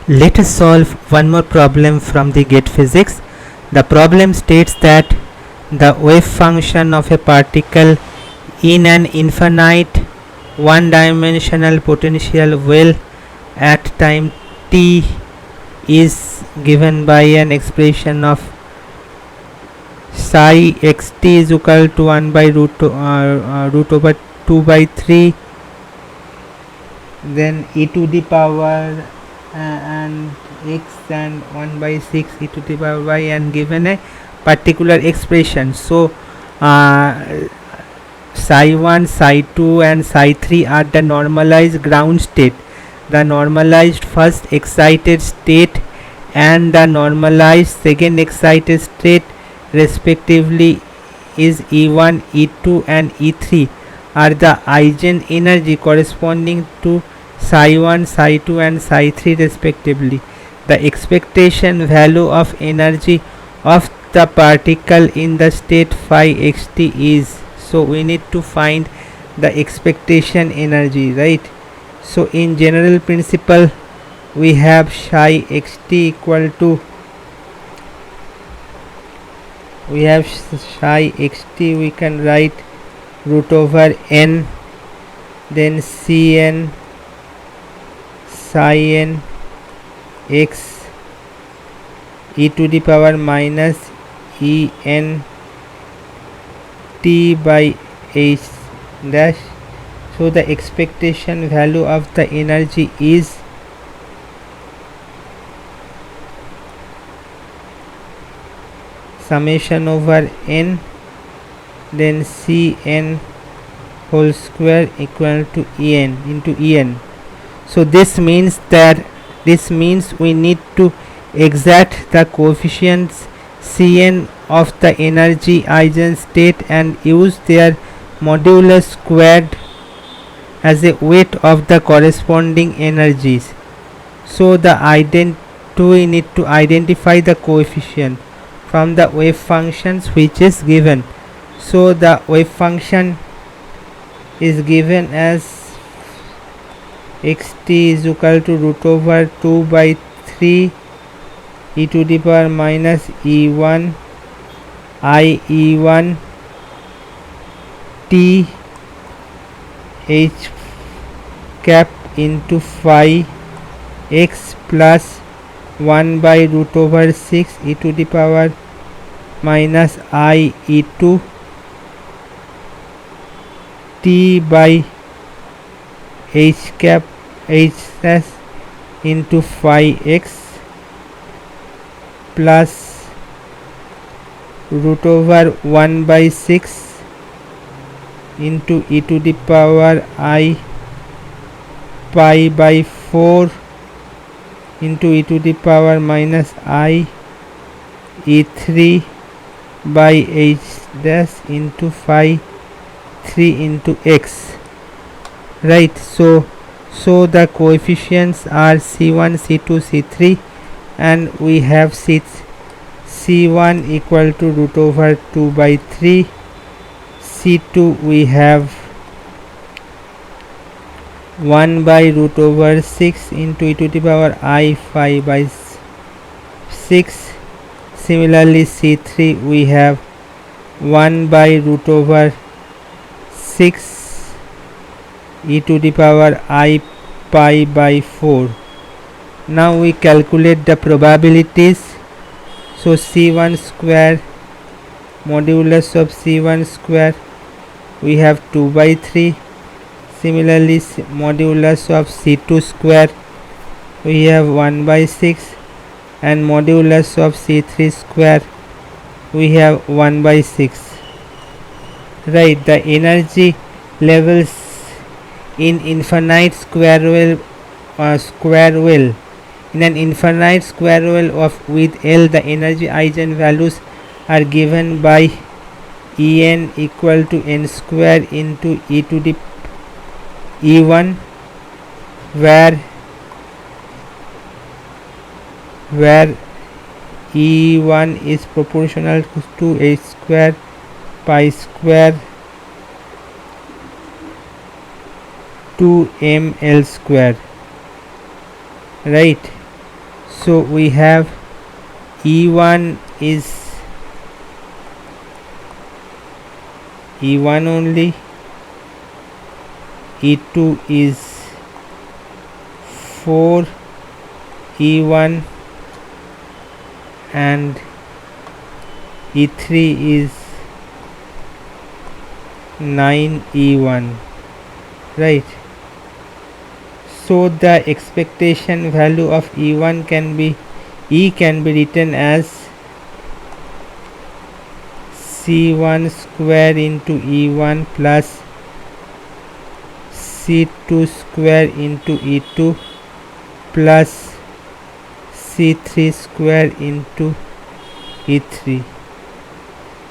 Let us solve one more problem from the gate physics. The problem states that the wave function of a particle in an infinite one-dimensional potential well at time t is given by an expression of psi xt is equal to 1 by root over 2 by 3, then e to the power and x and 1 by 6 e to the power y, and given a particular expression. So psi 1, psi 2 and psi 3 are the normalized ground state. The normalized first excited state and the normalized second excited state respectively is E1, E2 and E3 are the eigen energy corresponding to psi 1, psi 2 and psi 3 respectively. The expectation value of energy of the particle in the state phi xt is, so we need to find the expectation energy, right? So in general principle we have psi xt equal to, we can write root over n, then cn psi n x e to the power minus e n t by h dash. So the expectation value of the energy is summation over n, then cn whole square equal to en into en. So this means we need to exact the coefficients cn of the energy eigenstate and use their modulus squared as a weight of the corresponding energies. So we need to identify the coefficient from the wave functions which is given. So the wave function is given as xt is equal to root over 2 by 3 e to the power minus e1 I e1 t h cap into phi x plus 1 by root over 6 e to the power minus I e2 t by h cap h dash into phi x plus root over 1 by 6 into e to the power I pi by 4 into e to the power minus I e3 by h dash into phi 3 into x, right? So the coefficients are c1, c2, c3, and we have c1 equal to root over 2 by 3, c2 we have 1 by root over 6 into e to the power I phi by 6. Similarly c3 we have 1 by root over 6 e to the power I pi by 4. Now we calculate the probabilities. So c1 square, modulus of c1 square we have 2 by 3. Similarly modulus of c2 square we have 1 by 6, and modulus of c3 square we have 1 by 6, right? The energy levels in infinite square well, in an infinite square well of with L, the energy eigenvalues are given by En equal to n square into e to the e1, where e1 is proportional to h square pi square to ml square, right? So we have E1 is E1 only, E2 is 4 E1 and E3 is 9 E1, right? So the expectation value of E1 can be written as C1 square into E1 plus C2 square into E2 plus C3 square into E3.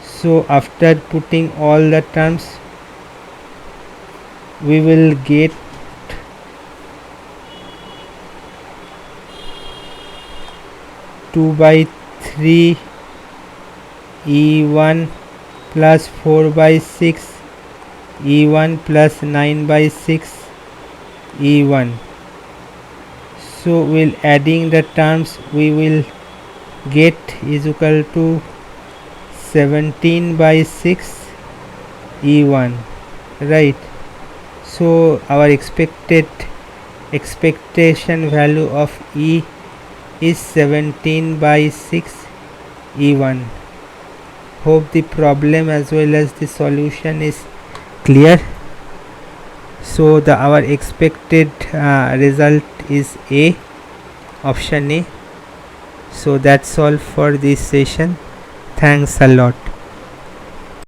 So after putting all the terms, we will get two by 3 E1 plus 4 by 6 E1 plus 9 by 6 E1. So while adding the terms, we will get is equal to 17 by 6 E1, right? So our expectation value of E is 17 by 6 E1. Hope the problem as well as the solution is clear. So our expected result is A, option A. So that's all for this session. Thanks a lot.